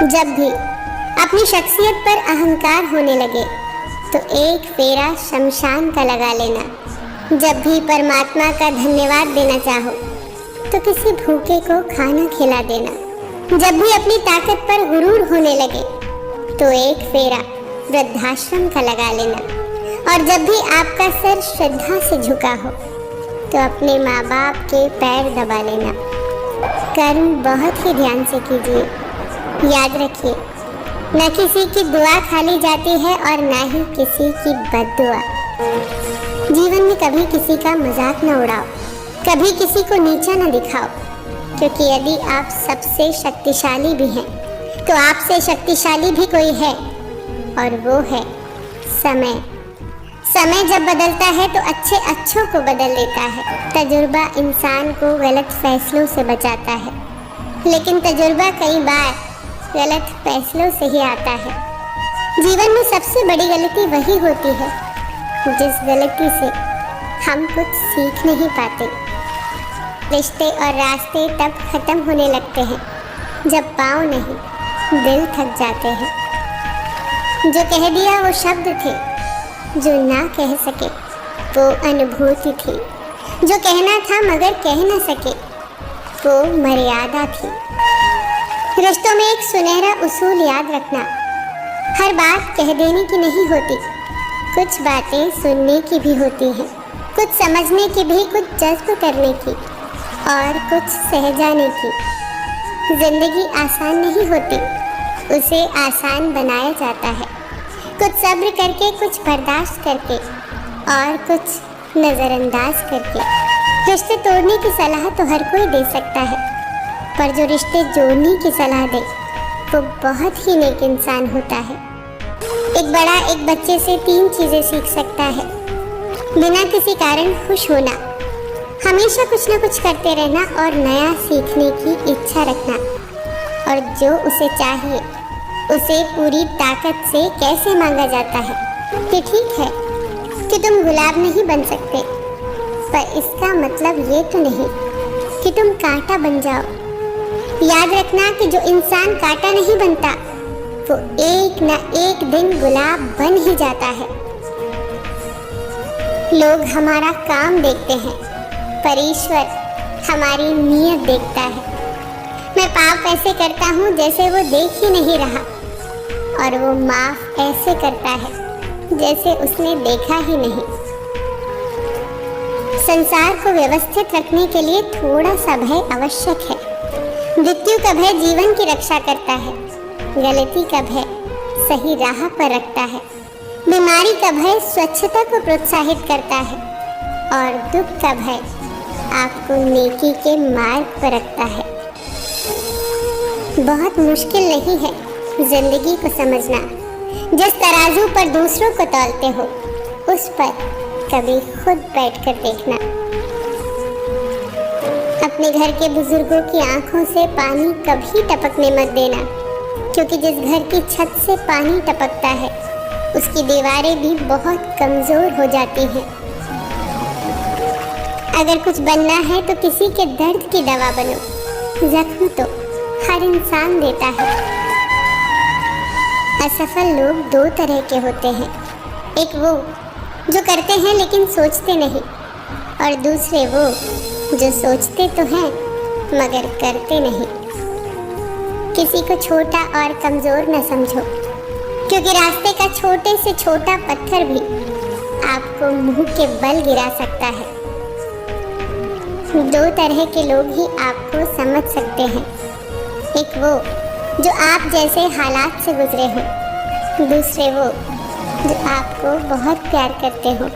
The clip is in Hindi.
जब भी अपनी शख्सियत पर अहंकार होने लगे तो एक फेरा शमशान का लगा लेना। जब भी परमात्मा का धन्यवाद देना चाहो तो किसी भूखे को खाना खिला देना। जब भी अपनी ताकत पर गुरूर होने लगे तो एक फेरा वृद्धाश्रम का लगा लेना। और जब भी आपका सर श्रद्धा से झुका हो तो अपने माँ बाप के पैर दबा लेना। कर्म बहुत ही ध्यान से कीजिए। याद रखिए, न किसी की दुआ खाली जाती है और न ही किसी की बद्दुआ। जीवन में कभी किसी का मजाक न उड़ाओ, कभी किसी को नीचा न दिखाओ, क्योंकि यदि आप सबसे शक्तिशाली भी हैं तो आपसे शक्तिशाली भी कोई है, और वो है समय। समय जब बदलता है तो अच्छे अच्छों को बदल देता है। तजुर्बा इंसान को गलत फैसलों से बचाता है, लेकिन तजुर्बा कई बार गलत फैसलों से ही आता है। जीवन में सबसे बड़ी गलती वही होती है जिस गलती से हम कुछ सीख नहीं पाते। रिश्ते और रास्ते तब खत्म होने लगते हैं जब पाँव नहीं दिल थक जाते हैं। जो कह दिया वो शब्द थे, जो ना कह सके वो अनुभूति थी। जो कहना था मगर कह ना सके वो मर्यादा थी। रिश्तों में एक सुनहरा उसूल याद रखना, हर बात कह देने की नहीं होती, कुछ बातें सुनने की भी होती हैं, कुछ समझने की भी, कुछ जज्ब करने की और कुछ सह जाने की। जिंदगी आसान नहीं होती, उसे आसान बनाया जाता है। कुछ सब्र करके, कुछ बर्दाश्त करके और कुछ नज़रअंदाज करके। रिश्ते तोड़ने की सलाह तो हर कोई दे सकता है, पर जो रिश्ते जोड़ने की सलाह दे वो बहुत ही नेक इंसान होता है। एक बड़ा एक बच्चे से 3 चीज़ें सीख सकता है। बिना किसी कारण खुश होना, हमेशा कुछ न कुछ करते रहना और नया सीखने की इच्छा रखना, और जो उसे चाहिए उसे पूरी ताकत से कैसे मांगा जाता है। कि ठीक है कि तुम गुलाब नहीं बन सकते, पर इसका मतलब ये तो नहीं कि तुम कांटा बन जाओ। याद रखना कि जो इंसान कांटा नहीं बनता वो एक न एक दिन गुलाब बन ही जाता है। लोग हमारा काम देखते हैं, पर ईश्वर हमारी नीयत देखता है। मैं पाप ऐसे करता हूँ जैसे वो देख ही नहीं रहा, और वो माफ ऐसे करता है जैसे उसने देखा ही नहीं। संसार को व्यवस्थित रखने के लिए थोड़ा सा भय आवश्यक है। मृत्यु का भय जीवन की रक्षा करता है, गलती का भय सही राह पर रखता है, बीमारी का भय स्वच्छता को प्रोत्साहित करता है, और दुख का भय आपको नेकी के मार्ग पर रखता है। बहुत मुश्किल नहीं है जिंदगी को समझना। जिस तराजू पर दूसरों को तौलते हो उस पर कभी खुद बैठकर देखना। अपने घर के बुजुर्गों की आंखों से पानी कभी टपकने मत देना, क्योंकि जिस घर की छत से पानी टपकता है उसकी दीवारें भी बहुत कमजोर हो जाती हैं। अगर कुछ बनना है तो किसी के दर्द की दवा बनो। जख्म तो हर इंसान देता है। असफल लोग 2 तरह के होते हैं, एक वो जो करते हैं लेकिन सोचते नहीं, और दूसरे वो जो सोचते तो हैं मगर करते नहीं। किसी को छोटा और कमज़ोर न समझो, क्योंकि रास्ते का छोटे से छोटा पत्थर भी आपको मुंह के बल गिरा सकता है। 2 तरह के लोग ही आपको समझ सकते हैं, एक वो जो आप जैसे हालात से गुजरे हो, दूसरे वो जो आपको बहुत प्यार करते हो।